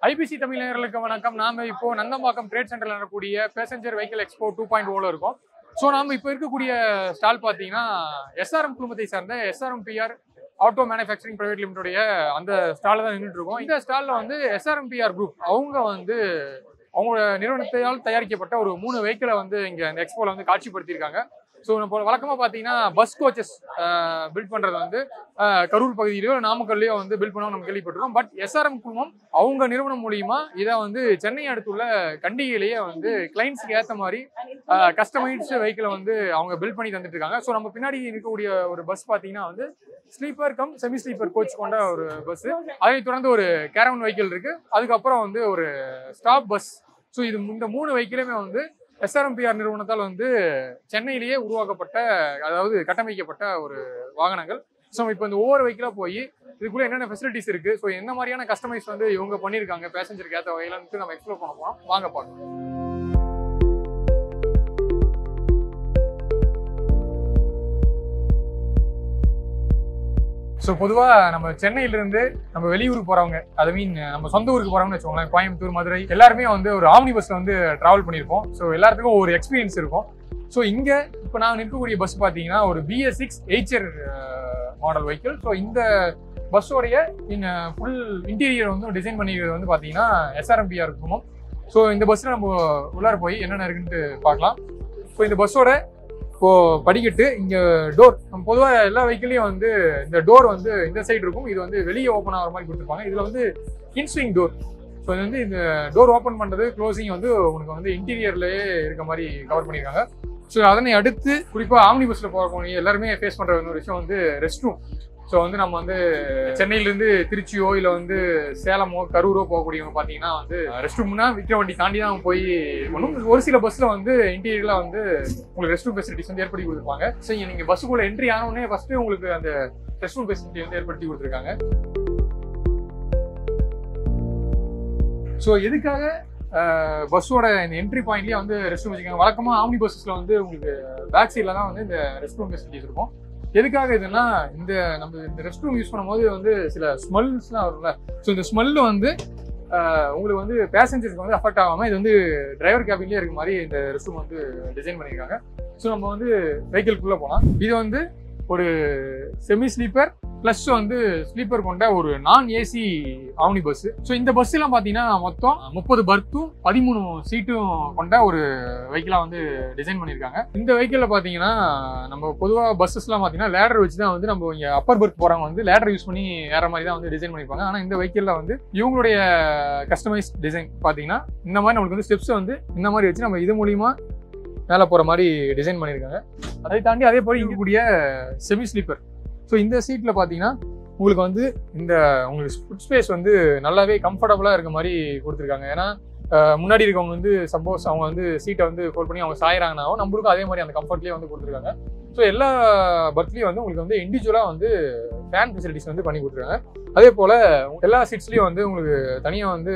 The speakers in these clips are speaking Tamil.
ஐபிசி தமிழ் நேயர்களுக்கு வணக்கம். நாம இப்போ நந்தம்பாக்கம் ட்ரேட் சென்டர்ல நடக்கக்கூடிய பேசஞ்சர் வெஹிக்கிள் எக்ஸ்போ 2.0 இருக்கோம். ஸோ நாம இப்போ இருக்கக்கூடிய ஸ்டால் பார்த்தீங்கன்னா எஸ்ஆர்எம் குழுமத்தை சார்ந்த SRMPR auto manufacturing private limited அந்த ஸ்டாலில் தான் நின்றுட்டு இருக்கோம். இந்த ஸ்டாலில் வந்து எஸ்ஆர்எம்பிஆர் குரூப் அவங்களோட நிறுவனத்தால் தயாரிக்கப்பட்ட ஒரு 3 வெஹிக்கிளை வந்து இங்கே இந்த எக்ஸ்போவில் வந்து காட்சிப்படுத்தியிருக்காங்க. ஸோ நம்ம வழக்கமாக பார்த்தீங்கன்னா பஸ் கோச்சஸ் பில்ட் பண்ணுறது வந்து கரூர் பகுதியிலையோ நாமக்கல்லையோ வந்து பில்ட் பண்ண நம்ம கேள்விப்பட்டிருக்கோம். பட் எஸ்ஆர்எம் குழுமம் அவங்க நிறுவனம் மூலியமா இதை வந்து சென்னை அடுத்துள்ள கண்டிகையிலேயே வந்து கிளைண்ட்ஸுக்கு ஏற்ற மாதிரி கஸ்டமைஸ்டு வெஹிக்கிளை வந்து அவங்க பில்ட் பண்ணி தந்துட்டு இருக்காங்க. ஸோ நம்ம பின்னாடி இருக்கக்கூடிய ஒரு பஸ் பார்த்தீங்கன்னா வந்து sleeper come semi sleeper coach கொண்ட ஒரு பஸ். அதை தொடர்ந்து ஒரு கேரவன் வெஹிக்கிள் இருக்கு. அதுக்கப்புறம் வந்து ஒரு ஸ்டாப் பஸ். ஸோ இந்த 3 வெஹிக்கிளுமே வந்து எஸ்ஆர்எம்பிஆர் நிறுவனத்தால் வந்து சென்னையிலேயே உருவாக்கப்பட்ட, அதாவது கட்டமைக்கப்பட்ட ஒரு வாகனங்கள். ஸோ இப்போ இந்த ஒவ்வொரு வெஹிக்கிளாக போய் இதுக்குள்ள என்னென்ன ஃபெசிலிட்டிஸ் இருக்கு, ஸோ எந்த மாதிரியான கஸ்டமைஸ் வந்து இவங்க பண்ணியிருக்காங்க பேசஞ்சருக்கு ஏற்ற வகையிலன்ட்டு நம்ம எக்ஸ்ப்ளோர் பண்ண போகிறோம். வாங்க பார்க்கலாம். ஸோ பொதுவாக நம்ம சென்னையிலிருந்து நம்ம வெளியூருக்கு போகிறவங்க, அது மீன் நம்ம சொந்த ஊருக்கு போகிறவங்கன்னு வச்சுக்கோங்களேன், கோயம்புத்தூர், மதுரை, எல்லாருமே வந்து ஒரு ஆம்னி பஸ்ஸில் வந்து ட்ராவல் பண்ணியிருப்போம். ஸோ எல்லாத்துக்கும் ஒரு எக்ஸ்பீரியன்ஸ் இருக்கும். ஸோ இங்கே இப்போ நான் நிற்கக்கூடிய பஸ் பார்த்தீங்கன்னா ஒரு BS6 Eicher model vehicle. So இந்த பஸ்ஸோடைய ஃபுல் இன்டீரியர் வந்து டிசைன் பண்ணிக்கிறது வந்து பார்த்தீங்கன்னா எஸ்ஆர்எம்பிஆர் குழுமம். ஸோ இந்த பஸ்ஸில் நம்ம உள்ளார போய் என்னென்ன இருக்குன்ட்டு பார்க்கலாம். ஸோ இந்த பஸ்ஸோட இப்போ படிக்கட்டு, இங்கே டோர், நம்ம பொதுவாக எல்லா வெஹிக்கிளையும் வந்து இந்த டோர் வந்து இந்த சைடு இருக்கும். இது வந்து வெளியே ஓப்பன் ஆகிற மாதிரி கொடுத்துருப்பாங்க. இதில் வந்து இன்ஸ்விங் டோர். ஸோ இது வந்து இந்த டோர் ஓப்பன் பண்ணுறது க்ளோசிங் வந்து உங்களுக்கு வந்து இன்டீரியர்லேயே இருக்க மாதிரி கவர் பண்ணியிருக்காங்க. ஸோ அதனை அடுத்து குறிப்பாக ஆம்னி பஸ்ஸில் போகக்கூடிய எல்லாருமே ஃபேஸ் பண்ணுற ஒரு விஷயம் வந்து ரெஸ்ட் ரூம். ஸோ வந்து நம்ம வந்து சென்னையிலேருந்து திருச்சியோ இல்லை வந்து சேலமோ கரூரோ போகக்கூடியவங்க பார்த்தீங்கன்னா வந்து ரெஸ்ட் ரூம்னா விக்கிரவாண்டி தாண்டி தான் போய் பண்ணும். ஒரு சில பஸ்ஸில் வந்து இன்டீரியரில் வந்து உங்களுக்கு ரெஸ்ட் ரூம் ஃபெசிலிட்டிஸ் வந்து ஏற்படுத்தி கொடுத்துருப்பாங்க. ஸோ நீங்கள் பஸ்ஸுக்குள்ளே என்ட்ரி ஆனோடனே ஃபஸ்ட்டு உங்களுக்கு அந்த ரெஸ்ட் ரூம் ஃபெசிலிட்டி வந்து ஏற்படுத்தி கொடுத்துருக்காங்க. ஸோ எதுக்காக பஸ்ஸோட இந்த என்ட்ரி பாயிண்ட்லேயே வந்து ரெஸ்ட் ரூம் வச்சுக்காங்க. வழக்கமாக ஆம்னி பஸ்ஸில் வந்து உங்களுக்கு பேக் சைடில் தான் வந்து இந்த ரெஸ்ட் ரூம் ஃபெசிலிட்டிஸ் இருக்கும். எதுக்காக இதுன்னா, நம்ம இந்த ரெஸ்ட் ரூம் யூஸ் பண்ணும்போது வந்து சில ஸ்மெல்ஸ்லாம் வரும்ல. ஸோ இந்த ஸ்மெல்லு வந்து உங்களுக்கு வந்து பேசஞ்சர்ஸ்க்கு வந்து அஃபெக்ட் ஆகாமல் இது வந்து டிரைவர் கேபின்லேயே இருக்க மாதிரி இந்த ரெஸ்ட் ரூம் வந்து டிசைன் பண்ணியிருக்காங்க. ஸோ நம்ம வந்து வெஹிக்கிள்குள்ளே போகலாம். இது வந்து ஒரு செமி ஸ்லீப்பர் ப்ளஸ் வந்து ஸ்லீப்பர் கொண்ட ஒரு நான் ஏசி ஆம்னி பஸ். ஸோ இந்த பஸ்ஸெல்லாம் பார்த்தீங்கன்னா மொத்தம் 30 பர்த்தும் 13 சீட்டும் கொண்ட ஒரு வெஹிக்கிளாக வந்து டிசைன் பண்ணியிருக்காங்க. இந்த வெஹிக்கிளில் பார்த்தீங்கன்னா நம்ம பொதுவாக பஸ்ஸஸ்லாம் பார்த்தீங்கன்னா லேடர் வச்சு தான் வந்து நம்ம இங்கே அப்பர் பர்த் போகிறவங்க வந்து லேடர் யூஸ் பண்ணி ஏற மாதிரி தான் வந்து டிசைன் பண்ணியிருப்பாங்க. ஆனால் இந்த வெஹிக்கிளில் வந்து இவங்களுடைய கஸ்டமைஸ் டிசைன் பார்த்தீங்கன்னா இந்த மாதிரி நம்மளுக்கு வந்து ஸ்டெப்ஸை வந்து இந்த மாதிரி வச்சு நம்ம இது மூலிமா மேலே போகிற மாதிரி டிசைன் பண்ணியிருக்காங்க. அதை தாண்டி அதே போல் இருக்கக்கூடிய செமி ஸ்லீப்பர். ஸோ இந்த சீட்டில் பார்த்தீங்கன்னா உங்களுக்கு வந்து உங்களுக்கு ஃபுட் ஸ்பேஸ் வந்து நல்லாவே கம்ஃபர்டபுளாக இருக்க மாதிரி கொடுத்துருக்காங்க. ஏன்னா முன்னாடி இருக்கவங்க வந்து சப்போஸ் அவங்க வந்து சீட்டை வந்து ஃபோல்ட் பண்ணி அவங்க சாயிறாங்கனாவும் நம்மளுக்கும் அதே மாதிரி அந்த கம்ஃபர்ட்லேயே வந்து கொடுத்துருக்காங்க. ஸோ எல்லா பர்த்லேயும் வந்து உங்களுக்கு வந்து இண்டிவிஜுவலாக வந்து ஃபேன் ஃபெசிலிட்டிஸ் வந்து பண்ணி கொடுத்துருக்காங்க. அதே போல் எல்லா சீட்ஸ்லேயும் வந்து உங்களுக்கு தனியாக வந்து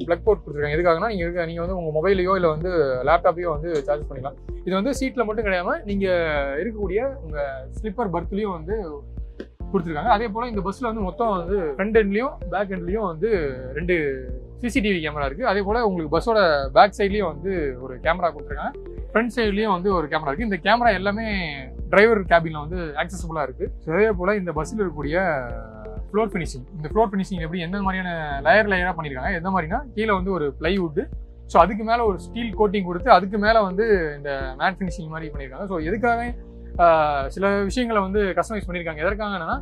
ப்ளக் போர்ட் கொடுத்துருக்காங்க. எதுக்காகனா நீங்கள் வந்து உங்கள் மொபைலையோ இல்லை வந்து லேப்டாப்பையோ வந்து சார்ஜ் பண்ணிக்கலாம். இது வந்து சீட்டில் மட்டும் கிடையாமல் நீங்கள் இருக்கக்கூடிய உங்கள் ஸ்லிப்பர் பர்த்லேயும் வந்து கொடுத்துருக்காங்க. அதே போல் இந்த பஸ்ஸில் வந்து மொத்தம் வந்து ஃப்ரண்ட் எண்ட்லேயும் பேக் எண்ட்லேயும் வந்து 2 CCTV கேமரா இருக்குது. அதே போல் உங்களுக்கு பஸ்ஸோட பேக் சைட்லேயும் வந்து ஒரு கேமரா கொடுத்துருக்காங்க. ஃப்ரண்ட் சைட்லேயும் வந்து ஒரு கேமரா இருக்குது. இந்த கேமரா எல்லாமே டிரைவர் கேபினில் வந்து ஆக்சசபிளாக இருக்குது. ஸோ அதே போல் இந்த பஸ்ஸில் இருக்கக்கூடிய ஃப்ளோர் ஃபினிஷிங், இந்த ஃப்ளோர் ஃபினிஷிங் எப்படி எந்த மாதிரியான லேயராக பண்ணியிருக்காங்க, எந்த மாதிரினா கீழே வந்து ஒரு பிளைவுட்டு, ஸோ அதுக்கு மேலே ஒரு ஸ்டீல் கோட்டிங் கொடுத்து அதுக்கு மேலே வந்து இந்த மேட் ஃபினிஷிங் மாதிரி பண்ணியிருக்காங்க. ஸோ எதுக்காக சில விஷயங்களை வந்து கஸ்டமைஸ் பண்ணியிருக்காங்க. எதற்காக என்னன்னா,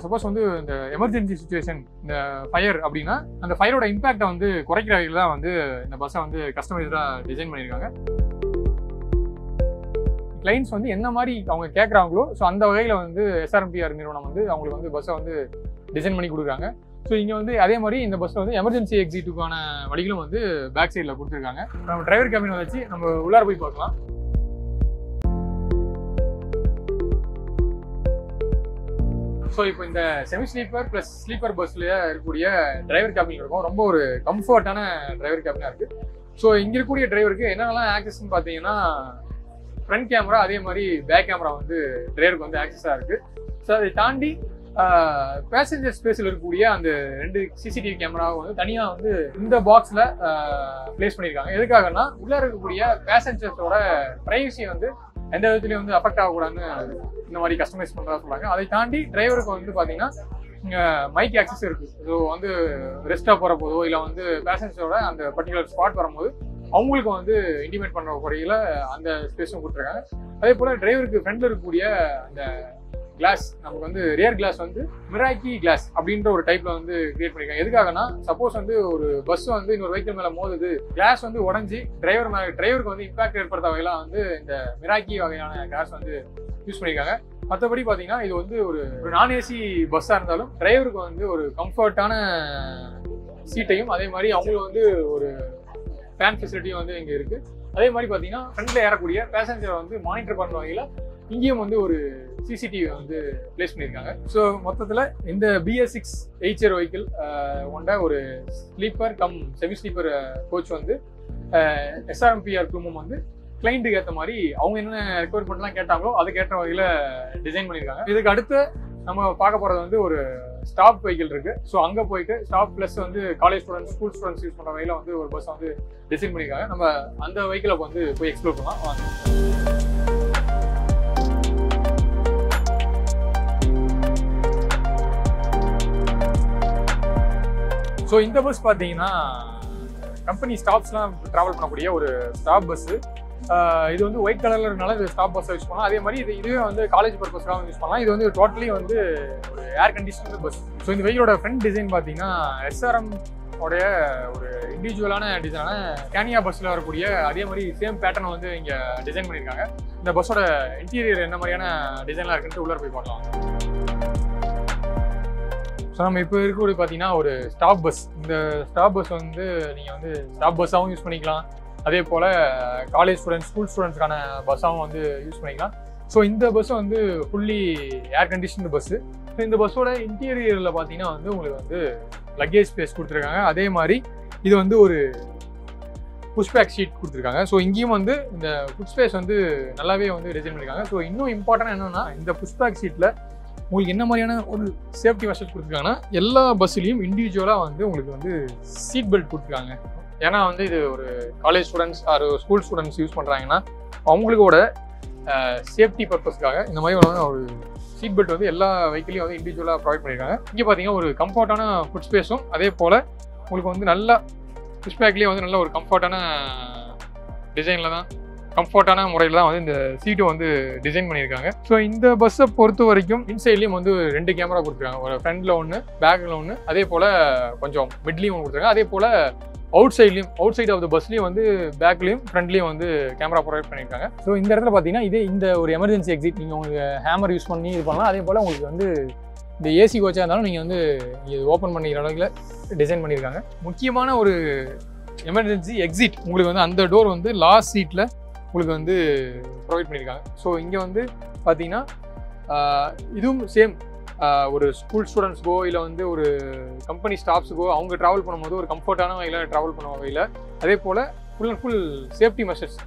சப்போஸ் வந்து இந்த எமர்ஜென்சி சுச்சுவேஷன், இந்த ஃபயர் அப்படின்னா அந்த ஃபயரோட இம்பாக்டை வந்து குறைக்கிற வகையில் தான் வந்து இந்த பஸ்ஸை வந்து கஸ்டமைஸ்டாக டிசைன் பண்ணியிருக்காங்க. கிளைண்ட்ஸ் வந்து என்ன மாதிரி அவங்க கேட்குறாங்களோ ஸோ அந்த வகையில் வந்து எஸ்ஆர்எம்பிஆர் நிறுவனம் வந்து அவங்களுக்கு வந்து பஸ்ஸை வந்து டிசைன் பண்ணி கொடுக்குறாங்க. ஸோ இங்கே வந்து அதே மாதிரி இந்த பஸ்ஸில் வந்து எமர்ஜென்சி எக்ஸிட்டுக்கான வழிகளும் வந்து பேக் சைடில் கொடுத்துருக்காங்க. நம்ம டிரைவர் கேபினை வச்சு நம்ம உள்ளார போய் பார்க்கலாம். ஸோ இப்போ இந்த செமி ஸ்லீப்பர் ப்ளஸ் ஸ்லீப்பர் பஸ்ஸில் இருக்கக்கூடிய டிரைவர் கேபின் இருக்கும். ரொம்ப ஒரு கம்ஃபர்ட்டான டிரைவர் கேபினாக இருக்குது. ஸோ இங்கே இருக்கக்கூடிய டிரைவருக்கு என்னென்னலாம் ஆக்சஸ்ன்னு பார்த்தீங்கன்னா, ஃப்ரண்ட் கேமரா அதே மாதிரி பேக் கேமரா வந்து டிரைவருக்கு வந்து ஆக்சஸாக இருக்குது. ஸோ அதை தாண்டி பேசஞ்சர் ஸ்பேஸில் இருக்கக்கூடிய அந்த 2 சிசிடிவி கேமராவை வந்து தனியாக வந்து இந்த பாக்ஸில் பிளேஸ் பண்ணியிருக்காங்க. எதுக்காகனா உள்ளே இருக்கக்கூடிய பேசஞ்சர்ஸோட ப்ரைவசியை வந்து எந்த விதத்துலையும் வந்து அஃபெக்ட் ஆகக்கூடாதுன்னு இந்த மாதிரி கஸ்டமைஸ் பண்ணுறதா சொல்கிறாங்க. அதை தாண்டி டிரைவருக்கு வந்து பார்த்தீங்கன்னா மைக் ஆக்சஸ் இருக்குது. ஸோ வந்து ரெஸ்ட்டாக போகிற போதோ இல்லை வந்து பேசஞ்சரோட அந்த பர்டிகுலர் ஸ்பாட் வரும்போது அவங்களுக்கு வந்து இன்டிமேட் பண்ணுற குறையில் அந்த ஸ்பேஸும் கொடுத்துருக்காங்க. அதே போல் டிரைவருக்கு ஃப்ரண்டில் இருக்கக்கூடிய அந்த கிளாஸ் நமக்கு வந்து ரியர் கிளாஸ் வந்து மிராக்கி கிளாஸ் அப்படின்ற ஒரு டைப்ல வந்து கிரியேட் பண்ணிருக்காங்க. எதுக்காகனா சப்போஸ் வந்து ஒரு பஸ் வந்து இன்னொரு வெஹிக்கிள் மேல மோதுது, கிளாஸ் வந்து உடஞ்சி டிரைவருக்கு வந்து இம்பாக்ட் ஏற்படுத்த வகையெல்லாம் வந்து இந்த மிராக்கி வகையான கிளாஸ் வந்து யூஸ் பண்ணியிருக்காங்க. மற்றபடி பார்த்தீங்கன்னா இது வந்து ஒரு நான் ஏசி பஸ்ஸாக இருந்தாலும் டிரைவருக்கு வந்து ஒரு கம்ஃபர்ட்டான சீட்டையும் அதே மாதிரி அவங்களுக்கு வந்து ஒரு ஃபேன் ஃபெசிலிட்டியும் வந்து இங்கே இருக்கு. அதே மாதிரி பார்த்தீங்கன்னா ஃப்ரண்ட்ல ஏறக்கூடிய பேசஞ்சரை வந்து மானிட்டர் பண்ணுற வகையில் இங்கேயும் வந்து ஒரு சிசிடிவி வந்து பிளேஸ் பண்ணியிருக்காங்க. ஸோ மொத்தத்தில் இந்த BS6 8 வெஹிக்கிள் கொண்ட ஒரு sleeper come semi sleeper coach வந்து SRMPR குழுமம் வந்து கிளைண்ட்டுக்கு ஏற்ற மாதிரி அவங்க என்ன ரெக்வயர்மெண்ட்லாம் கேட்டாங்களோ அதுக்கேற்ற வகையில் டிசைன் பண்ணியிருக்காங்க. இதுக்கு அடுத்து நம்ம பார்க்க போகிறது வந்து ஒரு ஸ்டாப் வெஹிக்கிள் இருக்குது. ஸோ அங்கே போயிட்டு ஸ்டாப் ப்ளஸ் வந்து college students school students use பண்ணுற வகையில் வந்து ஒரு பஸ் வந்து டிசைன் பண்ணியிருக்காங்க. நம்ம அந்த வெஹிக்கிளை வந்து போய் எக்ஸ்ப்ளோர் பண்ணலாம் வாங்க. ஸோ இந்த பஸ் பார்த்தீங்கன்னா கம்பெனி ஸ்டாப்ஸ்லாம் ட்ராவல் பண்ணக்கூடிய ஒரு ஸ்டாப் பஸ்ஸு. இது வந்து ஒயிட் கலரில் இருக்கனால இது ஸ்டாப் பஸ்ஸை யூஸ் பண்ணலாம். அதே மாதிரி இதுவே வந்து காலேஜ் பர்பஸ்க்காக யூஸ் பண்ணலாம். இது வந்து டோட்டலி வந்து ஒரு ஏர் கண்டிஷனர் பஸ். ஸோ இந்த வெஹிக்கிளோட ஃப்ரண்ட் டிசைன் பார்த்தீங்கன்னா SRM உடைய ஒரு இண்டிவிஜுவலான டிசைனான ஸ்கேனியா பஸ்ஸில் வரக்கூடிய அதே மாதிரி சேம் பேட்டர்ன் வந்து இங்கே டிசைன் பண்ணியிருக்காங்க. இந்த பஸ்ஸோட இன்டீரியர் என்ன மாதிரியான டிசைன்லாம் இருக்குன்ட்டு உள்ளே போய் பார்க்கலாம். ஸோ நம்ம இப்போ இருக்கக்கூடிய பார்த்தீங்கன்னா ஒரு ஸ்டாப் பஸ். இந்த ஸ்டாப் பஸ் வந்து நீங்கள் வந்து ஸ்டாப் பஸ்ஸாகவும் யூஸ் பண்ணிக்கலாம். அதே போல் காலேஜ் ஸ்டூடெண்ட்ஸ் ஸ்கூல் ஸ்டூடெண்ட்ஸ்க்கான பஸ்ஸாகவும் வந்து யூஸ் பண்ணிக்கலாம். ஸோ இந்த பஸ் வந்து ஃபுல்லி ஏர் கண்டிஷன்டு பஸ்ஸு. ஸோ இந்த பஸ்ஸோட இன்டீரியரில் பார்த்தீங்கன்னா வந்து உங்களுக்கு வந்து லக்கேஜ் ஸ்பேஸ் கொடுத்துருக்காங்க. அதே மாதிரி இது வந்து ஒரு புஷ்பேக் ஷீட் கொடுத்துருக்காங்க. ஸோ இங்கேயும் வந்து இந்த புஷ் ஸ்பேஸ் வந்து நல்லாவே வந்து டிசைன் பண்ணியிருக்காங்க. ஸோ இன்னும் இம்பார்ட்டன்ட் என்னென்னா இந்த புஷ்பேக் ஷீட்டில் உங்களுக்கு என்ன மாதிரியான ஒரு சேஃப்டி மெஷர்ஸ் கொடுத்துருக்காங்கன்னா எல்லா பஸ்ஸுலேயும் இண்டிவிஜுவலாக வந்து உங்களுக்கு வந்து சீட் பெல்ட் கொடுத்துருக்காங்க. ஏன்னா வந்து இது ஒரு college students are school students use பண்ணுறாங்கன்னா அவங்களோட சேஃப்டி பர்பஸ்க்காக இந்த மாதிரி ஒரு சீட் பெல்ட் வந்து எல்லா வெஹிக்கிளையும் வந்து இண்டிவிஜுவலாக ப்ரொவைட் பண்ணியிருக்காங்க. இங்கே பார்த்தீங்கன்னா ஒரு கம்ஃபர்ட்டான ஃபுட் ஸ்பேஸும் அதே போல் உங்களுக்கு வந்து நல்லா புஷ்பேக்லேயே வந்து நல்ல ஒரு கம்ஃபர்ட்டான டிசைனில் தான் கம்ஃபர்ட்டான முறையில் தான் வந்து இந்த சீட்டும் வந்து டிசைன் பண்ணியிருக்காங்க. ஸோ இந்த பஸ்ஸை பொறுத்த வரைக்கும் இன்சைட்லேயும் வந்து 2 கேமரா கொடுத்துருக்காங்க. ஒரு ஃப்ரண்டில் ஒன்று, பேக்கில் ஒன்று, அதே போல் கொஞ்சம் மிட்லேயும் ஒன்று கொடுத்துருக்காங்க. அதே போல் அவுட் சைட் ஆஃப் த பஸ்லேயும் வந்து பேக்லேயும் ஃப்ரண்ட்லேயும் வந்து கேமரா ப்ரொவைட் பண்ணியிருக்காங்க. ஸோ இந்த இடத்துல பார்த்தீங்கன்னா இதே இந்த ஒரு எமர்ஜென்சி எக்ஸிட் நீங்கள் உங்களுக்கு ஹேமர் யூஸ் பண்ணி இது பண்ணலாம். அதே போல் உங்களுக்கு வந்து இந்த ஏசி கோச்சாக இருந்தாலும் நீங்கள் வந்து இது ஓப்பன் பண்ணிக்கிற அளவுக்கு டிசைன் பண்ணியிருக்காங்க. முக்கியமான ஒரு எமர்ஜென்சி எக்ஸிட் உங்களுக்கு வந்து அந்த டோர் வந்து லாஸ்ட் சீட்டில் உங்களுக்கு வந்து ப்ரொவைட் பண்ணியிருக்காங்க. ஸோ இங்கே வந்து பார்த்தீங்கன்னா இதுவும் சேம் ஒரு ஸ்கூல் ஸ்டூடெண்ட்ஸ்க்கோ இல்லை வந்து ஒரு கம்பெனி ஸ்டாஃப்ஸுக்கோ அவங்க ட்ராவல் பண்ணும்போது ஒரு கம்ஃபர்ட்டான வகையில் ட்ராவல் பண்ண வகையில் அதே போல் full and full safety measures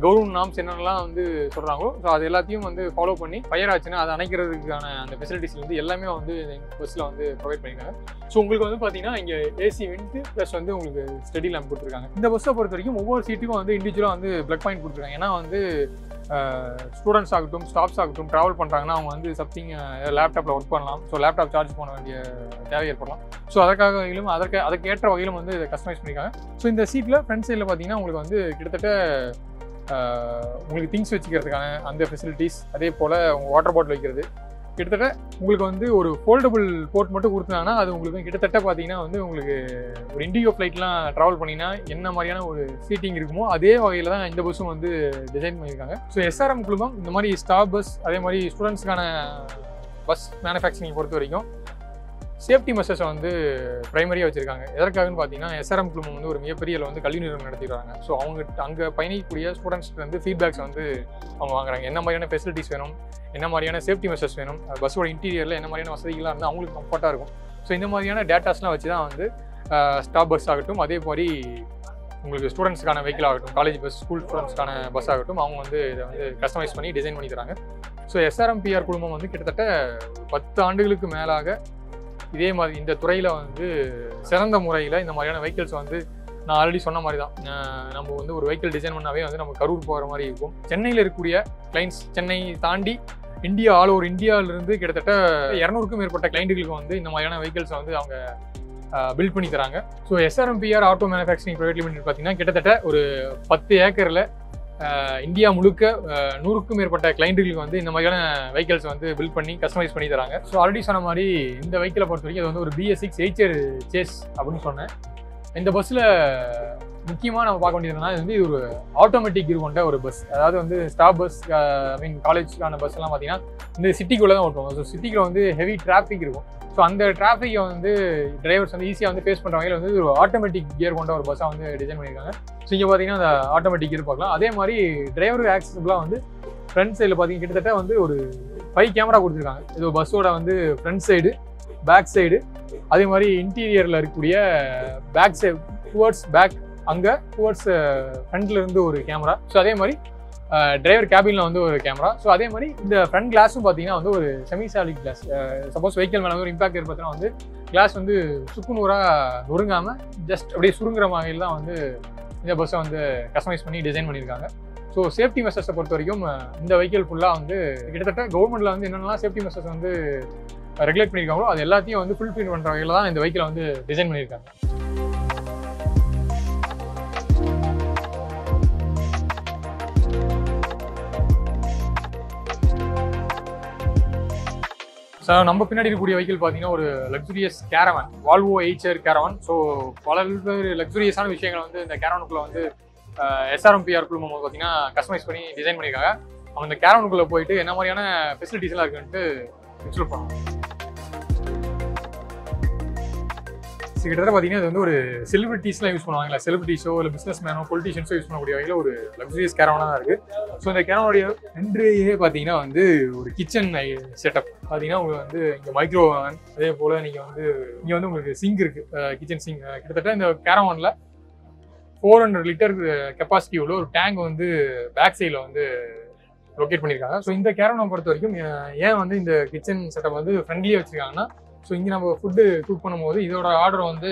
government norms என்னென்னலாம் வந்து சொல்கிறாங்களோ ஸோ அது எல்லாத்தையும் வந்து ஃபாலோ பண்ணி ஃபயர் ஆச்சுன்னா அதை அணைக்கிறதுக்கான அந்த ஃபெசிலிட்டிஸ் வந்து எல்லாமே வந்து பஸ்ஸில் வந்து ப்ரொவைட் பண்ணியிருக்காங்க. ஸோ உங்களுக்கு வந்து பார்த்தீங்கன்னா இங்கே ஏசி விண்ட் ப்ளஸ் வந்து உங்களுக்கு ஸ்டடி லேம்ப் கொடுத்துருக்காங்க. இந்த பஸ்ஸை பொறுத்த வரைக்கும் ஒவ்வொரு சீட்டுக்கும் வந்து இண்டிவிஜுவலாக வந்து ப்ளக் பாயிண்ட் கொடுத்துருக்காங்க. ஏன்னா வந்து ஸ்டூடெண்ட்ஸ் ஆகட்டும் ஸ்டாஃப்ஸ் ஆகட்டும் ட்ராவல் பண்ணுறாங்கன்னா அவங்க வந்து சம்திங் லேப்டாப்பில் ஒர்க் பண்ணலாம். ஸோ லேப்டாப் சார்ஜ் பண்ண வேண்டிய தேவை ஏற்படலாம். ஸோ அதற்காகவும் அதற்கேற்ற வகையிலும் வந்து இதை கஸ்டமைஸ் பண்ணியிருக்காங்க. ஸோ இந்த சீட்டில் ஃப்ரண்ட் சைடில் பார்த்தீங்கன்னா உங்களுக்கு வந்து கிட்டத்தட்ட உங்களுக்கு திங்ஸ் வச்சுக்கிறதுக்கான அந்த ஃபெசிலிட்டிஸ் அதே போல் உங்கள் வாட்டர் பாட்டில் வைக்கிறது கிட்டத்தட்ட உங்களுக்கு வந்து ஒரு ஃபோல்டபுள் போர்ட் மட்டும் கொடுத்தாங்கன்னா அது உங்களுக்கு கிட்டத்தட்ட பார்த்தீங்கன்னா வந்து உங்களுக்கு ஒரு இண்டிகோ ஃப்ளைட்லாம் ட்ராவல் பண்ணிங்கன்னா என்ன மாதிரியான ஒரு சீட்டிங் இருக்குமோ அதே வகையில் தான் இந்த பஸ்ஸும் வந்து டிசைன் பண்ணியிருக்காங்க. ஸோ SRM குழுமம் இந்த மாதிரி ஸ்டாஃப் பஸ் அதே மாதிரி ஸ்டூடெண்ட்ஸ்க்கான பஸ் மேனுஃபேக்சரிங் பொறுத்த வரைக்கும் சேஃப்டி மெஷர்ஸை வந்து ப்ரைமரியாக வச்சுருக்காங்க. எதற்காகன்னு பார்த்தீங்கன்னா SRM குழுமம் வந்து ஒரு மிகப்பெரிய வந்து கல்வி நிறுவனம் நடத்திடுறாங்க. ஸோ அவங்க அங்கே பயணிக்கக்கூடிய ஸ்டூடெண்ட்ஸ்க்கு வந்து ஃபீட்பேக்ஸ் வந்து அவங்க வாங்குறாங்க. என்ன மாதிரியான ஃபெசிலிட்டிஸ் வேணும், என்ன மாதிரியான சேஃப்டி மெஷர்ஸ் வேணும், பஸ்ஸோட இன்டீரியரில் என்ன மாதிரியான வசதிகளாக இருந்தால் அவங்களுக்கு கம்ஃபர்ட்டாக இருக்கும். ஸோ இந்த மாதிரியான டேட்டாஸ்லாம் வச்சு தான் வந்து ஸ்டாப் பஸ் ஆகட்டும் அதே மாதிரி உங்களுக்கு ஸ்டூடெண்ட்ஸ்க்கான வெஹிக்கிள் ஆகட்டும் காலேஜ் பஸ் ஸ்கூல் ஸ்டூடெண்ட்ஸ்க்கான பஸ் ஆகட்டும் அவங்க வந்து இதை வந்து கஸ்டமைஸ் பண்ணி டிசைன் பண்ணி தராங்க. ஸோ SRMPR குழுமம் வந்து கிட்டத்தட்ட 10 ஆண்டுகளுக்கு மேலாக இதே மாதிரி இந்த துறையில் வந்து சிறந்த முறையில் இந்த மாதிரியான வெஹிக்கிள்ஸ் வந்து நான் ஆல்ரெடி சொன்ன மாதிரி தான் நம்ம வந்து ஒரு வெஹிக்கிள் டிசைன் பண்ணாவே வந்து நம்ம கரூர் போகிற மாதிரி இருக்கும். சென்னையில் இருக்கக்கூடிய கிளைண்ட்ஸ், சென்னை தாண்டி இந்தியா ஆல் ஓவர் இந்தியாவிலிருந்து கிட்டத்தட்ட 200க்கும் மேற்பட்ட கிளைண்ட்டுகளுக்கு வந்து இந்த மாதிரியான வெஹிக்கிள்ஸை வந்து அவங்க பில்ட் பண்ணி தராங்க. So SRMPR auto manufacturing private limited பார்த்தீங்கன்னா கிட்டத்தட்ட ஒரு 10 ஏக்கரில் இந்தியா முழுக்க 100க்கும் மேற்பட்ட கிளைண்ட்டுகளுக்கு வந்து இந்த மாதிரியான வெஹிக்கிள்ஸ் வந்து பில்ட் பண்ணி கஸ்டமைஸ் பண்ணி தராங்க. ஸோ ஆல்ரெடி சொன்ன மாதிரி இந்த வெஹிக்கிளை பொறுத்த வரைக்கும் அது வந்து ஒரு BS6 8 சேஸ் அப்படின்னு சொன்னேன். இந்த பஸ்ஸில் முக்கியமாக நம்ம பார்க்க வேண்டியதுன்னா இது வந்து ஒரு ஆட்டோமேட்டிக் கியர் கொண்ட ஒரு பஸ். அதாவது வந்து ஸ்டாப் பஸ், காலேஜ்க்கான பஸ் எல்லாம் பார்த்தீங்கன்னா இந்த சிட்டிக்குள்ளே தான் ஓட்டுவாங்க. ஸோ சிட்டிக்குள்ள வந்து ஹெவி டிராஃபிக் இருக்கும். ஸோ அந்த டிராஃபிக்கை வந்து டிரைவர்ஸ் வந்து ஈஸியாக வந்து ஃபேஸ் பண்ணுற வகையில் வந்து ஒரு ஆட்டோமேட்டிக் கியர் கொண்ட ஒரு பஸ்ஸாக வந்து டிசைன் பண்ணியிருக்காங்க. ஸோ இங்கே பார்த்தீங்கன்னா அந்த ஆட்டோமேட்டிக் கியர் பார்க்கலாம். அதே மாதிரி டிரைவருக்கு ஆக்சஸபிளாக வந்து ஃப்ரண்ட் சைடில் பார்த்தீங்கன்னா கிட்டத்தட்ட வந்து ஒரு 5 கேமரா கொடுத்துருக்காங்க. இது பஸ்ஸோட வந்து ஃப்ரண்ட் சைடு, பேக் சைடு, அதே மாதிரி இன்டீரியரில் இருக்கக்கூடிய பேக் சைடு டுவர்ட்ஸ் பேக், அங்கே டுவர்ட்ஸ் ஃப்ரண்ட்ல இருந்து ஒரு கேமரா. ஸோ அதே மாதிரி டிரைவர் கேபினில் வந்து ஒரு கேமரா. ஸோ அதே மாதிரி இந்த ஃப்ரண்ட் கிளாஸும் பார்த்தீங்கன்னா வந்து ஒரு semi solid class. Suppose vehicle மேலே வந்து ஒரு இம்பாக்ட் ஏற்படுத்தினா வந்து கிளாஸ் வந்து சுக்குநூறாக நொறுங்காமல் ஜஸ்ட் அப்படியே சுருங்குற வகையில் தான் வந்து இந்த பஸ்ஸை வந்து கஸ்டமைஸ் பண்ணி டிசைன் பண்ணியிருக்காங்க. ஸோ சேஃப்டி மெஷர்ஸை பொறுத்த வரைக்கும் இந்த வெஹிக்கிள் ஃபுல்லாக வந்து கிட்டத்தட்ட கவர்மெண்ட்டில் வந்து என்னென்னலாம் சேஃப்டி மெஷர்ஸ் வந்து ரெகுலேட் பண்ணியிருக்காங்களோ அது எல்லாத்தையும் வந்து ஃபுல்ஃபில் பண்ணுற வகையில் தான் இந்த வெஹிக்கிளை வந்து டிசைன் பண்ணியிருக்காங்க. ஸோ நம்ம பின்னாடி இருக்கக்கூடிய வெஹிக்கிள் பார்த்தீங்கன்னா ஒரு luxurious caravan, Volvo Eicher caravan. So பல்வேறு லக்ஸுரியஸான விஷயங்கள் வந்து இந்த கேரவனுக்குள்ளே வந்து SRMPR குழுமம் பார்த்தீங்கன்னா கஸ்டமைஸ் பண்ணி டிசைன் பண்ணியிருக்காங்க. அவங்க இந்த கேரவனுக்குள்ளே போயிட்டு என்ன மாதிரியான ஃபெசிலிட்டிஸ் எல்லாம் இருக்குன்ட்டு எக்ஸ்ப்ளோர் பண்ணுவோம். கிட்டத்தட்ட பார்த்தீங்கன்னா இது வந்து ஒரு செலிபிரிட்டிஸ்லாம் யூஸ் பண்ணுவாங்களா, செலிபிரிட்டிஸோ இல்லை பிஸ்னஸ் மேனோ பொலிட்டிஷியன்ஸோ யூஸ் பண்ணக்கூடிய வகையில் ஒரு லக்ஸுரியஸ் கேரவனாக தான் இருக்குது. ஸோ இந்த கேரவனுடைய என்ட்ரியே பார்த்தீங்கன்னா வந்து ஒரு கிச்சன் செட்டப் பார்த்தீங்கன்னா உங்களுக்கு வந்து இங்கே மைக்ரோ ஓவன், அதே போல் நீங்கள் வந்து இங்கே வந்து உங்களுக்கு சிங்க் இருக்குது, கிச்சன் சிங்க். கிட்டத்தட்ட இந்த கேரவனில் 400 லிட்டர் கெப்பாசிட்டி உள்ள ஒரு டேங்க் வந்து பேக் சைடில் வந்து லொக்கேட் பண்ணியிருக்காங்க. ஸோ இந்த கேரவனை பொறுத்த வரைக்கும் ஏன் வந்து இந்த கிச்சன் செட்டப் வந்து ஃப்ரெண்ட்லியாக வச்சுருக்காங்கன்னா, ஸோ இங்கே நம்ம ஃபுட்டு குக் பண்ணும்போது இதோட ஆர்டர் வந்து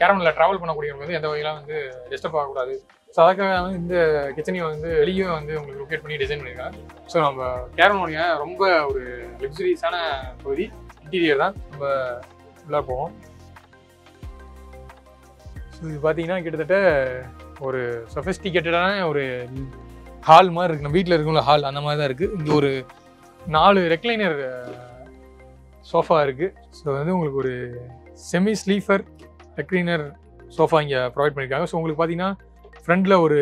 கேரவனில் ட்ராவல் பண்ணக்கூடியவங்க வந்து எந்த வகையிலாம் வந்து டிஸ்டர்ப் ஆகக்கூடாது. ஸோ அதுக்காக வந்து இந்த கிச்சனையும் வந்து வெளியே வந்து உங்களுக்கு லொக்கேட் பண்ணி டிசைன் பண்ணியிருக்காங்க. ஸோ நம்ம கேரவனுடைய ரொம்ப ஒரு லக்ஸுரியஸான பகுதி இன்டீரியர் தான். நம்ம உள்ளே போவோம். ஸோ இது பார்த்தீங்கன்னா கிட்டத்தட்ட ஒரு சொஃபிஸ்டிகேட்டடான ஒரு ஹால் மாதிரி இருக்குது. நம்ம வீட்டில் இருக்குள்ள ஹால் அந்த மாதிரி தான் இருக்குது. இங்கே ஒரு 4 ரெக்லைனர் சோஃபா இருக்குது. ஸோ வந்து உங்களுக்கு ஒரு செமி ஸ்லீப்பர் ரெக்லைனர் சோஃபா இங்கே ப்ரொவைட் பண்ணியிருக்காங்க. ஸோ உங்களுக்கு பார்த்தீங்கன்னா ஃப்ரண்டில் ஒரு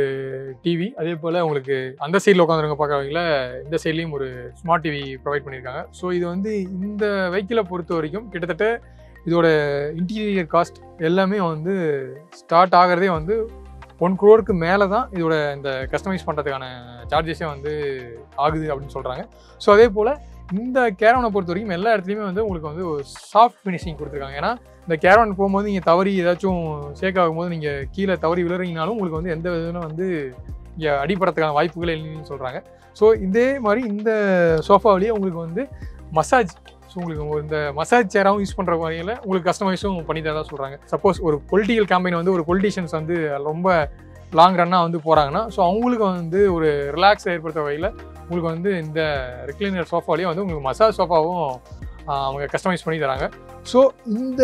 டிவி, அதே போல் உங்களுக்கு அந்த சைடில் உட்காந்துருங்க பார்க்குறவங்கள இந்த சைட்லேயும் ஒரு ஸ்மார்ட் டிவி ப்ரொவைட் பண்ணியிருக்காங்க. ஸோ இது வந்து இந்த வெஹிக்கிளை பொறுத்த வரைக்கும் கிட்டத்தட்ட இதோட இன்டீரியர் காஸ்ட் எல்லாமே வந்து ஸ்டார்ட் ஆகிறதே வந்து 1 crore மேலே தான் இதோட இந்த கஸ்டமைஸ் பண்ணுறதுக்கான சார்ஜஸே வந்து ஆகுது அப்படின்னு சொல்கிறாங்க. ஸோ அதே போல் இந்த கேரவனை பொறுத்த வரைக்கும் எல்லா இடத்துலையுமே வந்து உங்களுக்கு வந்து ஒரு சாஃப்ட் ஃபினிஷிங் கொடுத்துருக்காங்க. ஏன்னா இந்த கேரவன் போகும்போது நீங்கள் தவறி ஏதாச்சும் ஷேக் ஆகும்போது நீங்கள் கீழே தவறி விழுறீங்கனாலும் உங்களுக்கு வந்து எந்த விதம் வந்து இங்கே அடிப்படத்துக்கான வாய்ப்புகள் இல்லைன்னு சொல்கிறாங்க. ஸோ இதே மாதிரி இந்த சோஃபாவிலேயே உங்களுக்கு வந்து மசாஜ், ஸோ உங்களுக்கு இந்த மசாஜ் சேராகவும் யூஸ் பண்ணுற வகையில் உங்களுக்கு கஸ்டமைஸும் பண்ணி தரதா சொல்கிறாங்க. சப்போஸ் ஒரு பொலிட்டிக்கல் கேம்பெயின் வந்து ஒரு பொலிட்டிஷியன்ஸ் வந்து ரொம்ப லாங் ரன்னாக வந்து போகிறாங்கன்னா, ஸோ அவங்களுக்கு வந்து ஒரு ரிலாக்ஸ் ஏற்படுத்த வகையில் உங்களுக்கு வந்து இந்த ரெக்லைனர் சோஃபாலேயே வந்து உங்களுக்கு மசாஜ் சோஃபாவும் அவங்க கஸ்டமைஸ் பண்ணி தராங்க. ஸோ இந்த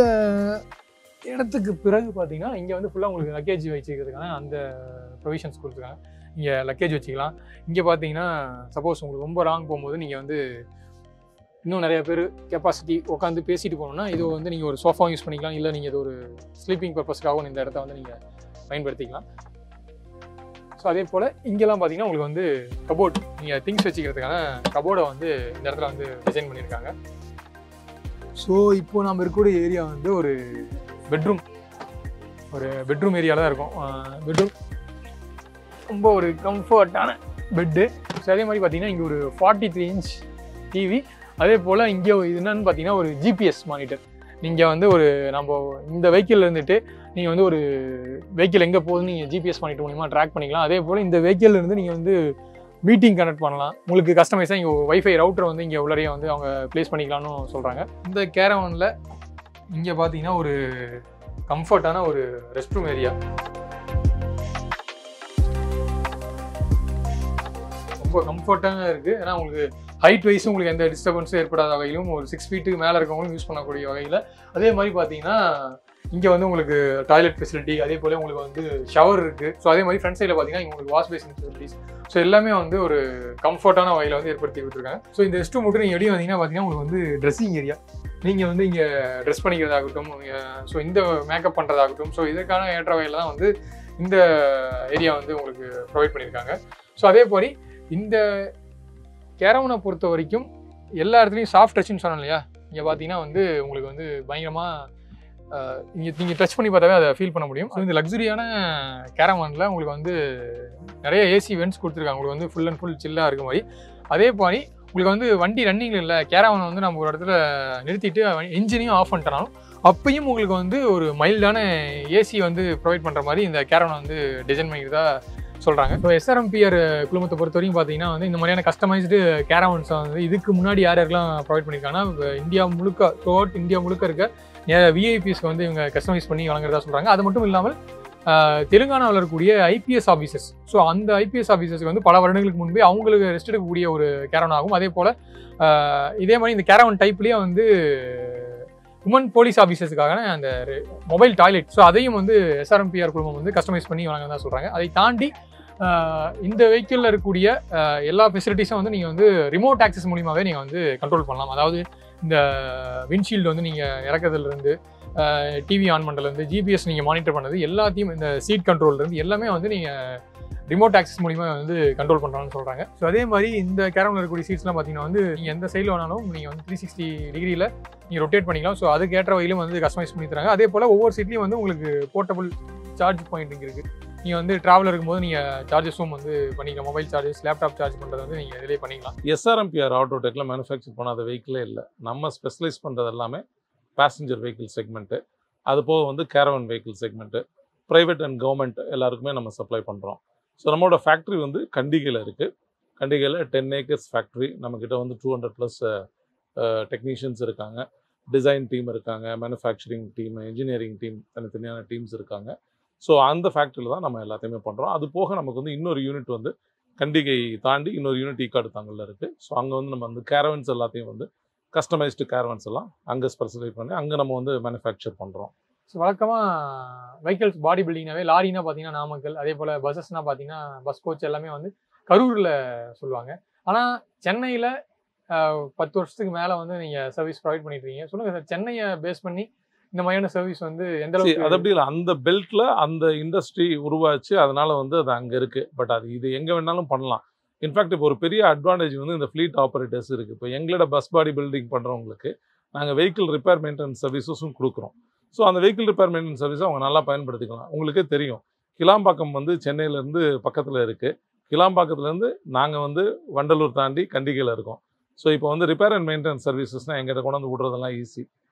இடத்துக்கு பிறகு பார்த்தீங்கன்னா இங்கே வந்து ஃபுல்லாக உங்களுக்கு லக்கேஜ் வச்சுக்கிறதுக்கான அந்த ப்ரொவிஷன்ஸ் கொடுத்துருக்காங்க. இங்கே லக்கேஜ் வச்சுக்கலாம். இங்கே பார்த்தீங்கன்னா சப்போஸ் உங்களுக்கு ரொம்ப லாங் போகும்போது நீங்கள் வந்து இன்னும் நிறைய பேர் கெப்பாசிட்டி உட்காந்து பேசிட்டு போகணுன்னா இது வந்து நீங்கள் ஒரு சோஃபாவும் யூஸ் பண்ணிக்கலாம். இல்லை நீங்கள் இது ஒரு ஸ்லீப்பிங் பர்பஸ்க்காகவும் இந்த இடத்த வந்து நீங்கள் பயன்படுத்திக்கலாம். ஸோ அதே போல் இங்கெல்லாம் பார்த்தீங்கன்னா உங்களுக்கு வந்து கபோர்ட், நீங்கள் திங்ஸ் வச்சுக்கிறதுக்கான கபோர்டை வந்து இந்த இடத்துல வந்து டிசைன் பண்ணியிருக்காங்க. ஸோ இப்போது நம்ம இருக்கக்கூடிய ஏரியா வந்து ஒரு பெட்ரூம் ஏரியாவில் தான் இருக்கும். பெட்ரூம் ரொம்ப ஒரு கம்ஃபர்ட்டான பெட்டு. ஸோ அதே மாதிரி பார்த்தீங்கன்னா இங்கே ஒரு 43 inch டிவி. அதே போல் இங்கே இது என்னன்னு பார்த்தீங்கன்னா ஒரு GPS மானிட்டர். நீங்கள் வந்து ஒரு நம்ம இந்த வெஹிக்கிள் இருந்துட்டு நீங்கள் வந்து ஒரு வெஹிக்கிள் எங்கே போகுதுன்னு நீங்கள் GPS மானிட்டர் மூலிமா ட்ராக் பண்ணிக்கலாம். அதே போல் இந்த வெஹிக்கிள் இருந்து நீங்கள் வந்து மீட்டிங் கனெக்ட் பண்ணலாம். உங்களுக்கு கஸ்டமைஸாக இங்கே வைஃபை ரவுட்டர் வந்து இங்கே உள்ளறையே வந்து அவங்க ப்ளேஸ் பண்ணிக்கலாம்னு சொல்கிறாங்க. இந்த கேரவனில் இங்கே பார்த்தீங்கன்னா ஒரு கம்ஃபர்ட்டான ஒரு ரெஸ்ட் ரூம் ஏரியா, ரொம்ப கம்ஃபர்ட்டாக இருக்குது. ஏன்னா உங்களுக்கு ஹைட் வைஸும் உங்களுக்கு எந்த டிஸ்டர்பன்ஸும் ஏற்படாத வகையிலும் ஒரு 6 ஃபீட்டுக்கு மேலே இருக்கவங்களும் யூஸ் பண்ணக்கூடிய வகையில். அதே மாதிரி பார்த்தீங்கன்னா இங்கே வந்து உங்களுக்கு டாய்லெட் ஃபெசிலிட்டி, அதே போல் உங்களுக்கு வந்து ஷவர் இருக்குது. ஸோ அதே மாதிரி ஃப்ரண்ட் சைடில் பார்த்தீங்கன்னா உங்களுக்கு வாஷ் பேசின் ஃபெசிலிட்டிஸ், ஸோ எல்லாமே வந்து ஒரு கம்ஃபர்ட்டான வகையில் வந்து ஏற்படுத்தி விட்டுருக்காங்க. ஸோ இந்த ரெஸ்ட் ரூம் மட்டும் நீங்கள் எப்படி வந்தீங்கன்னா பார்த்தீங்கன்னா உங்களுக்கு வந்து ட்ரெஸ்ஸிங் ஏரியா, நீங்கள் வந்து இங்கே ட்ரெஸ் பண்ணிக்கிறதாகட்டும், ஸோ இந்த மேக்கப் பண்ணுறதாகட்டும், ஸோ இதற்கான ஏற்ற வகையில் தான் வந்து இந்த ஏரியா வந்து உங்களுக்கு ப்ரொவைட் பண்ணியிருக்காங்க. ஸோ அதே போல் இந்த கேரவனை பொறுத்த வரைக்கும் எல்லா இடத்துலையும் சாஃப்ட் டச்சுன்னு சொன்னோம் இல்லையா, இங்கே பார்த்தீங்கன்னா வந்து உங்களுக்கு வந்து பயங்கரமாக நீங்கள் டச் பண்ணி பார்த்தாவே அதை ஃபீல் பண்ண முடியும். ஸோ இந்த லக்ஸரியான கேரவனில் உங்களுக்கு வந்து நிறைய ஏசி வென்ட்ஸ் கொடுத்துருக்காங்க, உங்களுக்கு வந்து ஃபுல் அண்ட் ஃபுல் சில்லாக இருக்க மாதிரி. அதே மாதிரி உங்களுக்கு வந்து வண்டி ரன்னிங்கில் இல்லை, கேரவனை வந்து நம்ம ஒரு இடத்துல நிறுத்திட்டு இன்ஜினையும் ஆஃப் பண்ணிட்டோம், அப்பையும் உங்களுக்கு வந்து ஒரு மைல்டான ஏசி வந்து ப்ரொவைட் பண்ணுற மாதிரி இந்த கேரவனை வந்து டிசைன் பண்ணிக்கிறதா சொல்கிறாங்க. ஸோ எஸ்ஆர்எம்பிஆர் குழுமத்தை பொறுத்த வரைக்கும் பார்த்தீங்கன்னா வந்து இந்த மாதிரியான கஸ்டமைஸ்டு கேரவன்ஸை வந்து இதுக்கு முன்னாடி யாரெல்லாம் ப்ரொவைட் பண்ணியிருக்காங்கன்னா இந்தியா முழுக்க, த்ரூஅவுட் இந்தியா முழுக்க இருக்க விஐபிஸ்க்கு வந்து இவங்க கஸ்டமைஸ் பண்ணி வழங்குறதா சொல்கிறாங்க. அது மட்டும் இல்லாமல் தெலுங்கானாவில் இருக்கக்கூடிய ஐபிஎஸ் ஆஃபீஸர்ஸ், ஸோ அந்த ஐபிஎஸ் ஆஃபீஸர்ஸ்க்கு வந்து பல வருடங்களுக்கு முன்பே அவங்களுக்கு ரெஸ்ட் எடுக்கக்கூடிய ஒரு கேரவன் ஆகும். அதே போல் இதே மாதிரி இந்த கேரவன் டைப்லேயே வந்து உமன் போலீஸ் ஆஃபீஸர்ஸுக்கான அந்த மொபைல் டாய்லெட், ஸோ அதையும் வந்து எஸ்ஆர்எம்பிஆர் குழுமம் வந்து கஸ்டமைஸ் பண்ணி வழங்குறதா சொல்கிறாங்க. அதை தாண்டி இந்த வெஹிக்கிளில் இருக்கக்கூடிய எல்லா ஃபெசிலிட்டிஸும் வந்து நீங்கள் வந்து ரிமோட் ஆக்சஸ் மூலியமாகவே நீங்கள் வந்து கண்ட்ரோல் பண்ணலாம். அதாவது இந்த விண்ட்ஷீல்டு வந்து நீங்கள் இறக்கிறதுலேருந்து, டிவி ஆன் பண்ணுறதுலேருந்து, ஜிபிஎஸ் நீங்கள் மானிட்டர் பண்ணது எல்லாத்தையும், இந்த சீட் கண்ட்ரோல்லேருந்து எல்லாமே வந்து நீங்கள் ரிமோட் ஆக்சஸ் மூலிமா வந்து கண்ட்ரோல் பண்ணுறான்னு சொல்கிறாங்க. ஸோ அதே மாதிரி இந்த கேரவனில் இருக்கக்கூடிய சீட்ஸ்லாம் பார்த்தீங்கன்னா வந்து நீங்கள் எந்த சைடில் வேணாலும் நீங்கள் வந்து 360 டிகிரியில் நீங்கள் ரொட்டேட் பண்ணிக்கலாம். ஸோ அதுக்கேற்ற வகையிலும் வந்து கஸ்டமைஸ் பண்ணி தராங்க. அதே போல் ஒவ்வொரு சீட்லேயும் வந்து உங்களுக்கு போர்ட்டபிள் சார்ஜ் பாயிண்ட் இருக்குது. நீங்கள் வந்து ட்ராவல் இருக்கும்போது நீங்கள் சார்ஜஸும் வந்து பண்ணிக்கலாம், மொபைல் சார்ஜஸ், லேப்டாப் சார்ஜ் பண்ணுறது வந்து நீங்கள் இதிலே பண்ணிக்கலாம். எஸ்ஆர்எம்பிஆர் ஆட்டோடெக்கில் மேனுஃபேக்சர் பண்ணாத வெஹிக்கிளே இல்லை. நம்ம ஸ்பெஷலைஸ் பண்ணுறது எல்லாமே பேசஞ்சர் வெஹிக்கிள் செக்மெண்ட்டு, அது போக வந்து caravan vehicle segment, private and government எல்லாருக்குமே நம்ம சப்ளை பண்ணுறோம். ஸோ நம்மளோட ஃபேக்ட்ரி வந்து கண்டிகையில் இருக்குது. கண்டிகையில் 10 ஏக்கர்ஸ் ஃபேக்ட்ரி. நம்மக்கிட்ட வந்து 200+ டெக்னீஷியன்ஸ் இருக்காங்க, டிசைன் டீம் இருக்காங்க, மேனுஃபேக்சரிங் டீம், இன்ஜினியரிங் டீம், தனித்தனியான டீம்ஸ் இருக்காங்க. ஸோ அந்த ஃபேக்ட்ரியில் தான் நம்ம எல்லாத்தையுமே பண்ணுறோம். அது போக நமக்கு வந்து இன்னொரு யூனிட் வந்து கண்டிகை தாண்டி இன்னொரு யூனிட் ஈக்காடு தாங்கலில் இருக்குது. ஸோ அங்கே வந்து நம்ம வந்து கேரவன்ஸ் எல்லாத்தையும் வந்து கஸ்டமைஸ்டு கேரவன்ஸ் எல்லாம் அங்கே ஸ்பெசிஃபை பண்ணி அங்கே நம்ம வந்து மேனுஃபேக்சர் பண்ணுறோம். ஸோ வழக்கமாக வெஹிக்கிள்ஸ் பாடி பில்டிங்னாவே லாரினா பார்த்தீங்கன்னா நாமக்கல், அதே போல் பஸ்ஸஸ்னால் பார்த்தீங்கன்னா பஸ் கோச் எல்லாமே வந்து கரூரில் சொல்லுவாங்க. ஆனால் சென்னையில் 10 வருஷத்துக்கு மேலே வந்து நீங்கள் சர்வீஸ் ப்ரொவைட் பண்ணிட்டு இருக்கீங்க. சொல்லுங்கள் சார், சென்னையை பேஸ் பண்ணி இந்த மாதிரியான சர்வீஸ் வந்து எந்த அளவுக்கு? அது அப்படி இல்லை, அந்த பெல்ட்டில் அந்த இண்டஸ்ட்ரி உருவாச்சு, அதனால வந்து அது அங்கே இருக்குது. பட் அது இது எங்கே வேணாலும் பண்ணலாம். இன்ஃபேக்ட் இப்போ ஒரு பெரிய அட்வான்டேஜ் வந்து இந்த ஃப்ளீட் ஆப்ரேட்டர்ஸ் இருக்குது. இப்போ எங்களோட பஸ் பாடி பில்டிங் பண்ணுறவங்களுக்கு நாங்கள் வெஹிக்கிள் ரிப்பேர் மெயின்டெனன்ஸ் சர்வீஸஸும் கொடுக்குறோம். ஸோ அந்த வெஹிக்கிள் ரிப்பேர் மெயின்டெனன்ஸ் சர்வீஸை அவங்க நல்லா பயன்படுத்திக்கலாம். உங்களுக்கே தெரியும், கிளாம்பாக்கம் வந்து சென்னையிலேருந்து பக்கத்தில் இருக்குது. கிளாம்பாக்கத்துலேருந்து நாங்கள் வந்து வண்டலூர் தாண்டி கண்டிகையில் இருக்கோம். ஸோ இப்போ வந்து ரிப்பேர் அண்ட் மெயின்டெனன்ஸ் சர்வீசஸ்னால் எங்கிட்ட கொண்டு வந்து விட்றதெல்லாம் ஈஸி.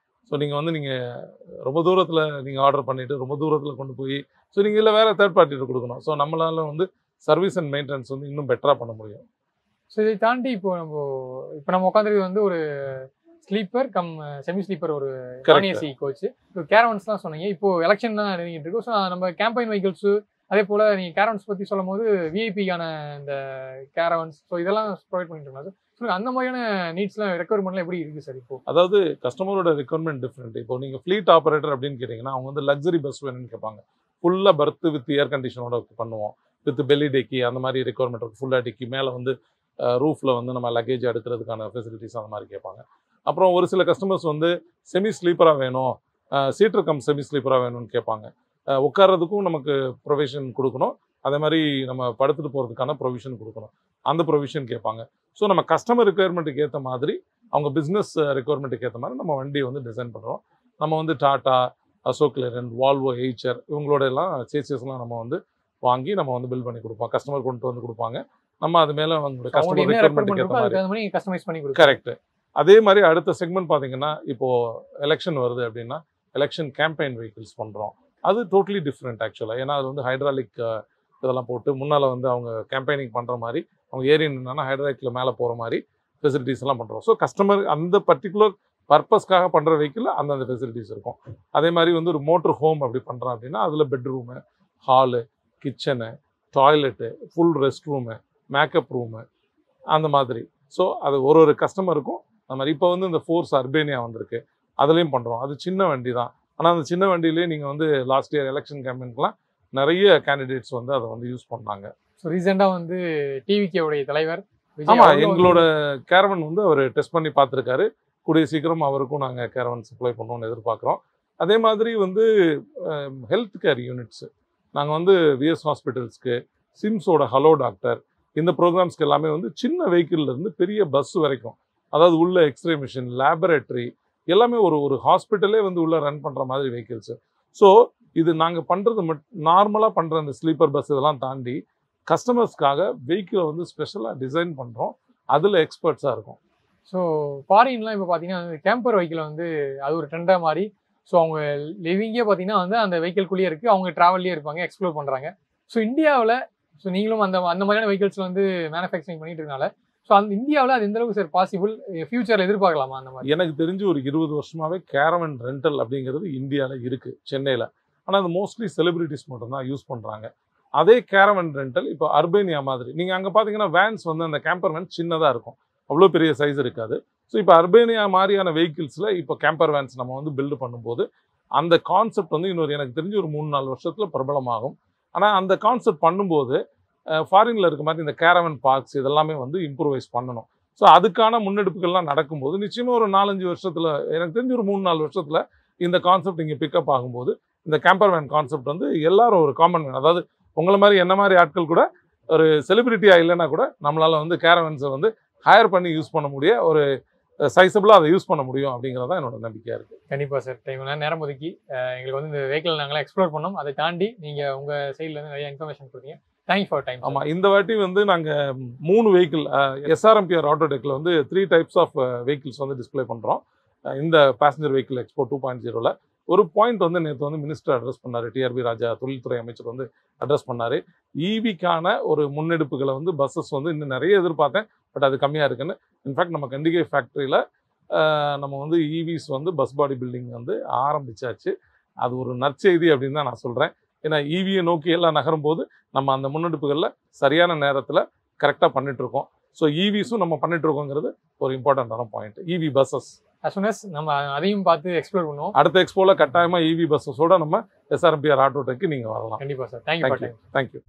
ஸோ நீங்கள் வந்து நீங்கள் ரொம்ப தூரத்தில் நீங்கள் ஆர்டர் பண்ணிவிட்டு ரொம்ப தூரத்தில் கொண்டு போய் ஸோ நீங்கள் இல்லை வேறு தேர்ட் பார்ட்டிகிட்ட கொடுக்கணும். ஸோ நம்மளால் வந்து சர்வீஸ் அண்ட் மெயின்டெனன்ஸ் வந்து இன்னும் பெட்டராக பண்ண முடியும். ஸோ இதை தாண்டி இப்போ நம்ம உட்காந்துருக்கு வந்து ஒரு ஸ்லீப்பர் கம் செமி ஸ்லீப்பர் ஒரு ஏசி கோச். இப்போ கேரவன்ஸ்லாம் சொன்னீங்க, இப்போ எலெக்ஷன் தான் எழுதிட்டு இருக்கோம். ஸோ நம்ம கேம்பெயின் வெஹிக்கிள்ஸு, அதே போல் நீங்கள் கேரவன்ஸ் பற்றி சொல்லும் போது விஐபிக்கான இந்த கேரவன்ஸ், ஸோ இதெல்லாம் ப்ரொவைட் பண்ணிட்டு இருக்காங்க சார். ஸோ அந்த மாதிரியான நீட்ஸ்லாம் ரெக்யர்மெண்ட்லாம் எப்படி இருக்குது சார்? இப்போ அதாவது கஸ்டமரோட ரெக்யர்மெண்ட் டிஃப்ரெண்ட். இப்போ நீங்கள் ஃப்ளீட் ஆப்ரேட்டர் அப்படின்னு கேட்டிங்கன்னா அவங்க வந்து லக்ஸரி பஸ் வேணும்னு கேட்பாங்க. ஃபுல்லாக பர்த்து வித் ஏர் கண்டிஷனோட பண்ணுவோம், வித் பெல்லி டெக்கி அந்த மாதிரி ரெக்யர்மெண்ட் இருக்குது. ஃபுல்லாக டெக்கி மேலே வந்து ரூஃபில் வந்து நம்ம லக்கேஜ் எடுக்கிறதுக்கான ஃபெசிலிட்டிஸ் அந்த மாதிரி கேட்பாங்க. அப்புறம் ஒரு சில கஸ்டமர்ஸ் வந்து செமி ஸ்லீப்பராக வேணும், சீட்டர் கம் செமி ஸ்லீப்பராக வேணும்னு கேட்பாங்க. உட்கார்றதுக்கும் நமக்கு ப்ரொவிஷன் கொடுக்கணும், அதே மாதிரி நம்ம படுத்துட்டு போகிறதுக்கான ப்ரொவிஷன் கொடுக்கணும், அந்த ப்ரொவிஷன் கேட்பாங்க. ஸோ நம்ம கஸ்டமர் ரெக்குயர்மெண்ட்டுக்கு ஏற்ற மாதிரி, அவங்க பிஸ்னஸ் ரெக்குயர்மெண்ட்டுக்கு ஏற்ற மாதிரி நம்ம வண்டியை வந்து டிசைன் பண்ணுறோம். நம்ம வந்து டாட்டா, அசோக் லேலண்ட், வால்வோ, எய்ச்சர் இவங்களோட எல்லாம் சேசிஸ்லாம் நம்ம வந்து வாங்கி நம்ம வந்து பில் பண்ணி கொடுப்போம். கஸ்டமர் கொண்டு வந்து கொடுப்பாங்க, நம்ம அது மேலே வந்து கஸ்டமர் ரெக்குயர்மெண்ட்டுக்கு ஏற்ற மாதிரி கஸ்டமைஸ் பண்ணி கொடுப்போம். கரெக்ட். அதே மாதிரி அடுத்த செக்மெண்ட் பார்த்தீங்கன்னா, இப்போது எலெக்ஷன் வருது அப்படின்னா எலெக்ஷன் கேம்பெயின் வெஹிக்கிள்ஸ் பண்ணுறோம். அது டோட்டலி டிஃப்ரெண்ட் ஆக்சுவலாக. ஏன்னா அது வந்து ஹைட்ராலிக் இதெல்லாம் போட்டு முன்னால் வந்து அவங்க கேம்பெயினிங் பண்ணுற மாதிரி அவங்க ஏறி நின்னா ஹைட்ராலிக்கில் மேலே போகிற மாதிரி ஃபெசிலிட்டிஸ் எல்லாம் பண்ணுறோம். ஸோ கஸ்டமர் அந்த பர்டிகுலர் பர்பஸ்க்காக பண்ணுற வெஹிக்கிளில் அந்தந்த ஃபெசிலிட்டிஸ் இருக்கும். அதே மாதிரி வந்து ஒரு மோட்டர் ஹோம் அப்படி பண்ணுறோம் அப்படின்னா அதில் bedroom, hall, kitchen, toilet, full rest room, makeup room அந்த மாதிரி. ஸோ அது ஒரு கஸ்டமருக்கும் அந்த மாதிரி. இப்போ வந்து இந்த ஃபோர்ஸ் அர்பேனியா வந்திருக்கு, அதுலேயும் பண்ணுறோம். அது சின்ன வண்டி தான். ஆனால் அந்த சின்ன வண்டியிலே நீங்கள் வந்து லாஸ்ட் இயர் எலெக்ஷன் கேம்பெயின்க்குலாம் நிறைய கேண்டிடேட்ஸ் வந்து அதை வந்து யூஸ் பண்ணாங்க. ஸோ ரீசெண்டாக வந்து டிவிகேவுடைய தலைவர் ஆமாம், எங்களோட கேரவன் வந்து அவர் டெஸ்ட் பண்ணி பார்த்துருக்காரு. கூடிய சீக்கிரம் அவருக்கும் நாங்கள் கேரவன் சப்ளை பண்ணணும்னு எதிர்பார்க்குறோம். அதே மாதிரி வந்து ஹெல்த் கேர் யூனிட்ஸு நாங்கள் வந்து விஎஸ் ஹாஸ்பிட்டல்ஸ்க்கு, சிம்ஸோட ஹலோ டாக்டர், இந்த ப்ரோக்ராம்ஸ்க்கு எல்லாமே வந்து சின்ன வெஹிக்கிள்லேருந்து பெரிய பஸ் வரைக்கும், அதாவது உள்ள எக்ஸ்ரே மிஷின், லேபரேட்டரி எல்லாமே ஒரு ஹாஸ்பிட்டலே வந்து உள்ளே ரன் பண்ணுற மாதிரி வெஹிக்கிள்ஸு. ஸோ இது நாங்கள் பண்ணுறது நார்மலாக பண்ணுற அந்த ஸ்லீப்பர் பஸ் இதெல்லாம் தாண்டி கஸ்டமர்ஸ்க்காக வெஹிக்கிளை வந்து ஸ்பெஷலாக டிசைன் பண்ணுறோம். அதில் எக்ஸ்பர்ட்ஸாக இருக்கும். ஸோ ஃபாரின்லாம் இப்போ பார்த்தீங்கன்னா கேம்பர் வெஹிக்கிள் வந்து அது ஒரு ட்ரெண்டாக மாறி, ஸோ அவங்க லிவிங்கே பார்த்தீங்கன்னா வந்து அந்த வெஹிக்கிள்குள்ளேயே இருக்குது, அவங்க ட்ராவல்லேயே இருப்பாங்க, எக்ஸ்ப்ளோர் பண்ணுறாங்க. ஸோ இந்தியாவில் ஸோ நீங்களும் அந்த மாதிரியான வெஹிக்கிள்ஸ் வந்து மேனுஃபேக்சரிங் பண்ணிட்டு இருக்கனால ஸோ அந்த இந்தியாவில் அது எந்த அளவுக்கு சார் பாசிபிள், ஃபியூச்சரில் எதிர்பார்க்கலாமா அந்த மாதிரி? எனக்கு தெரிஞ்சு ஒரு 20 வருஷமாகவே கேரவன் ரெண்டல் அப்படிங்கிறது இந்தியாவில் இருக்குது, சென்னையில். ஆனால் அது மோஸ்ட்லி செலிபிரிட்டிஸ் மட்டும்தான் யூஸ் பண்ணுறாங்க. அதே கேரவன் ரெண்டல் இப்போ அர்பேனியா மாதிரி நீங்கள் அங்கே பார்த்தீங்கன்னா வேன்ஸ் வந்து அந்த கேம்பர் வேன் சின்னதாக இருக்கும், அவ்வளோ பெரிய சைஸ் இருக்காது. ஸோ இப்போ அர்பேனியா மாதிரியான வெஹிக்கிள்ஸில் இப்போ கேம்பர் வேன்ஸ் நம்ம வந்து பில்டு பண்ணும்போது அந்த கான்செப்ட் வந்து இன்னொரு எனக்கு தெரிஞ்சு ஒரு 3-4 வருஷத்தில் பிரபலமாகும். ஆனால் அந்த கான்செப்ட் பண்ணும்போது ஃபாரினில் இருக்க மாதிரி இந்த கேரவன் பார்க்ஸ் இதெல்லாமே வந்து இம்ப்ரூவைஸ் பண்ணணும். ஸோ அதுக்கான முன்னெடுப்புகள்லாம் நடக்கும்போது நிச்சயமாக ஒரு 4-5 வருஷத்தில், எனக்கு தெரிஞ்சு ஒரு 3-4 வருஷத்தில் இந்த கான்செப்ட் இங்கே பிக்கப் ஆகும்போது இந்த கேம்பர் வேன் கான்செப்ட் வந்து எல்லாரும் ஒரு காமன் வேன், அதாவது உங்களை மாதிரி என்ன மாதிரி ஆட்கள் கூட ஒரு செலிபிரிட்டியாக இல்லைன்னா கூட நம்மளால் வந்து கேரவன்ஸை வந்து ஹையர் பண்ணி யூஸ் பண்ண முடிய ஒரு சைஸபிளாக அதை யூஸ் பண்ண முடியும் அப்படிங்கிறதான் என்னோட நம்பிக்கையாக இருக்குது. கண்டிப்பாக சார், நேரம் ஒதுக்கி எங்களுக்கு வந்து இந்த வெஹிக்கிள் நாங்களாம் எக்ஸ்ப்ளோர் பண்ணோம். அதை தாண்டி நீங்கள் உங்கள் சைட்லேருந்து நிறைய இன்ஃபர்மேஷன் கொடுத்தீங்க. Thank you for time. ஆமாம், இந்த வாட்டி வந்து நாங்கள் 3 வெஹிக்கிள் எஸ்ஆர்எம்பிஆர் ஆட்டோடெக்கில் வந்து 3 டைப்ஸ் ஆஃப் வெஹிக்கிள்ஸ் வந்து டிஸ்பிளே பண்ணுறோம். இந்த பேசஞ்சர் வெஹிக்கிள் எக்ஸ்போ 2.0ல ஒரு பாயிண்ட் வந்து நேற்று வந்து மினிஸ்டர் அட்ரஸ் பண்ணார், டிஆர்பி ராஜா தொழில்துறை அமைச்சர் வந்து அட்ரஸ் பண்ணார். ஈவிக்கான ஒரு முன்னெடுப்புகளை வந்து பஸ்ஸஸ் வந்து இன்னும் நிறைய எதிர்பார்த்தேன், பட் அது கம்மியாக இருக்குன்னு. இன்ஃபேக்ட் நம்ம கண்டிகை ஃபேக்ட்ரியில் நம்ம வந்து ஈவிஸ் வந்து பஸ் பாடி பில்டிங் வந்து ஆரம்பிச்சாச்சு. அது ஒரு நற்செய்தி அப்படின்னு தான் நான் சொல்கிறேன். ஏன்னா ஈவியை நோக்கி எல்லாம் நகரும் போது நம்ம அந்த முன்னெடுப்புகளில் சரியான நேரத்தில் கரெக்டாக பண்ணிகிட்ருக்கோம். ஸோ ஈவிஸும் நம்ம பண்ணிகிட்ருக்கோங்கிறது ஒரு இம்பார்ட்டண்ட்டான point. EV buses as soon as நம்ம அதையும் பார்த்து எக்ஸ்ப்ளோர் பண்ணுவோம். அடுத்த எக்ஸ்போவில் கட்டாயமாக ஈவி பஸ்ஸஸோட நம்ம எஸ்ஆர்எம்பிஆர் ஆட்டோடெக்கு நீங்கள் வரலாம். கண்டிப்பாக சார், தேங்க்யூ. தேங்க்யூ.